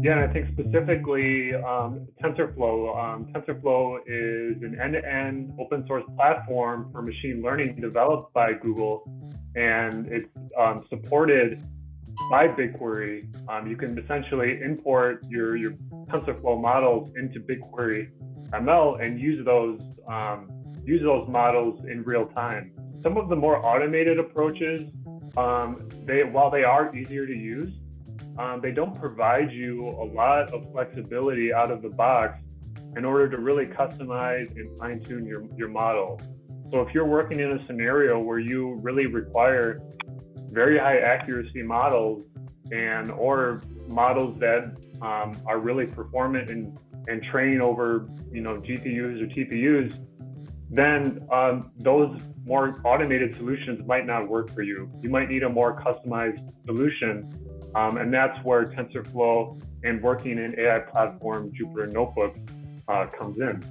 Yeah, and I think specifically TensorFlow. TensorFlow is an end-to-end open source platform for machine learning developed by Google, and it's supported by BigQuery. You can essentially import your TensorFlow models into BigQuery ML and use those models in real time. Some of the more automated approaches, while they are easier to use, they don't provide you a lot of flexibility out of the box in order to really customize and fine-tune your model. So if you're working in a scenario where you really require very high accuracy models or models that are really performant and train over GPUs or TPUs, then those more automated solutions might not work for you. You might need a more customized solution, and that's where TensorFlow and working in AI platform Jupyter Notebooks comes in.